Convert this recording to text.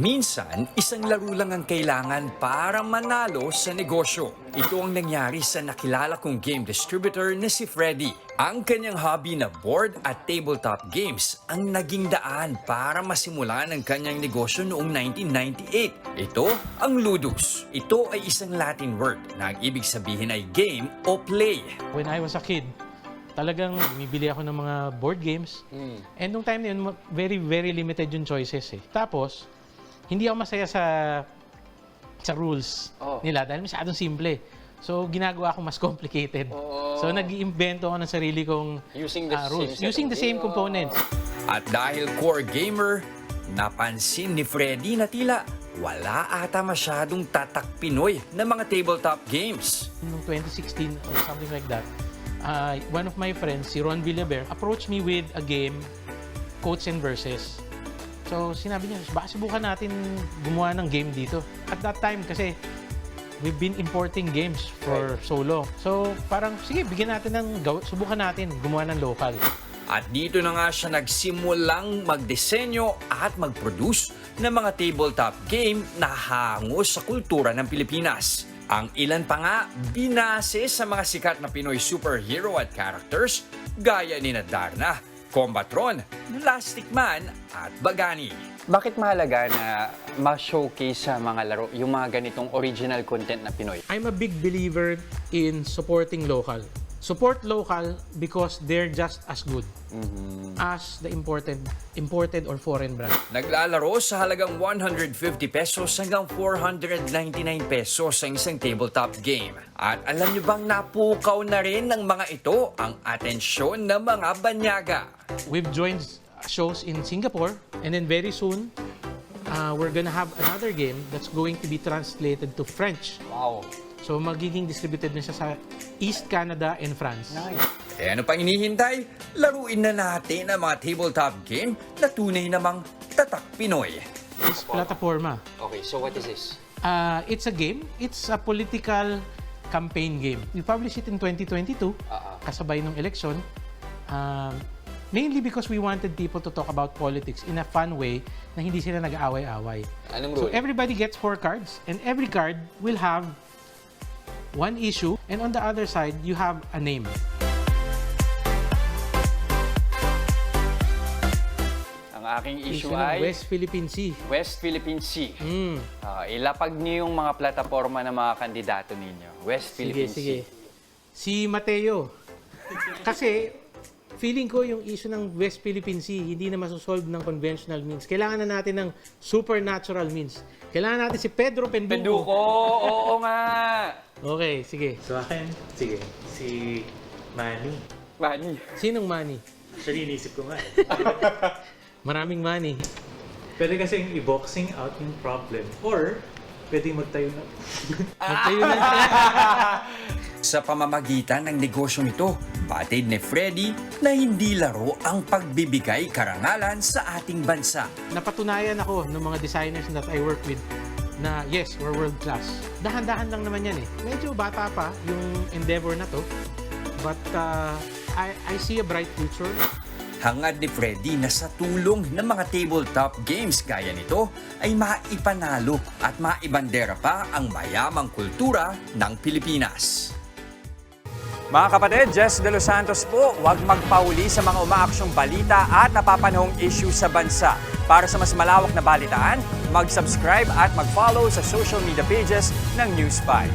Minsan, isang laro lang ang kailangan para manalo sa negosyo. Ito ang nangyari sa nakilala kong game distributor na si Freddy. Ang kanyang hobby na board at tabletop games ang naging daan para masimulan ang kanyang negosyo noong 1998. Ito ang Ludus. Ito ay isang Latin word na ang ibig sabihin ay game o play. When I was a kid, talagang bumibili ako ng mga board games. And nung time na yun, very limited yung choices eh. Tapos, hindi ako masaya sa rules nila dahil masyadong simple. So, ginagawa ko mas complicated. So, nag-iimbento ako ng sarili kong rules. Using the same components. At dahil core gamer, napansin ni Freddy na tila wala ata masyadong tatak Pinoy na mga tabletop games. Noong 2016 or something like that, one of my friends, si Ron Villaber, approached me with a game, Quotes and Verses. So, sinabi niya, baka subukan natin gumawa ng game dito. At that time, kasi we've been importing games for so long. So, parang, sige, bigyan natin subukan natin gumawa ng local. At dito na nga siya nagsimulang magdisenyo at mag-produce ng mga tabletop game na hango sa kultura ng Pilipinas. Ang ilan pa nga binase sa mga sikat na Pinoy superhero at characters gaya ni Darna, Combatron, Plastic Man at Bagani. Bakit mahalaga na ma-showcase sa mga laro yung mga ganitong original content na Pinoy? I'm a big believer in supporting local. Support local because they're just as good as the imported or foreign brand. Naglalaro sa halagang 150 pesos hanggang 499 pesos ang isang tabletop game. At alam niyo bang napukaw na rin ng mga ito ang atensyon ng mga banyaga? We've joined shows in Singapore and then very soon, we're gonna have another game that's going to be translated to French. Wow! So magiging distributed na siya sa East Canada and France. Nice! Eh ano pang hinihintay? Laruin na natin ang mga tabletop game na tunay namang tatak Pinoy. This plataforma. Okay, so what is this? It's a game. It's a political campaign game. We published it in 2022, kasabay ng election. Mainly because we wanted people to talk about politics in a fun way na hindi sila nag-aaway-away. Anong So rule? everybody gets 4 cards and every card will have one issue and on the other side, you have a name. Ang aking issue ng ay West Philippine Sea. West Philippine Sea. Ilapag niyo yung mga plataforma ng mga kandidato ninyo. West Philippine Sige. Sea. Si Mateo. Kasi feeling ko yung issue ng West Philippine Sea hindi na masosolve ng conventional means. Kailangan na natin ng supernatural means. Kailangan natin si Pedro Penduko. Penduko! Oo nga! Okay, sige. So akin, sige, si Manny. Manny. Sinong Manny? Actually, inisip ko nga. Maraming Manny. Pwede kasing i-boxing out yung problem. Or, pwede magtayo na. Magtayo na. Sa pamamagitan ng negosyong ito, batid ni Freddy na hindi laro ang pagbibigay karangalan sa ating bansa. Napatunayan ako ng mga designers that I work with na yes, we're world class. Dahan-dahan lang naman yan eh. Medyo bata pa yung endeavor na to. But I see a bright future. Hangad ni Freddy na sa tulong ng mga tabletop games gaya nito ay maipanalo at maibandera pa ang mayamang kultura ng Pilipinas. Mga kapatid, Jess De Los Santos po, huwag magpauli sa mga umaaksyong balita at napapanahong issue sa bansa. Para sa mas malawak na balitaan, mag-subscribe at mag-follow sa social media pages ng News 5.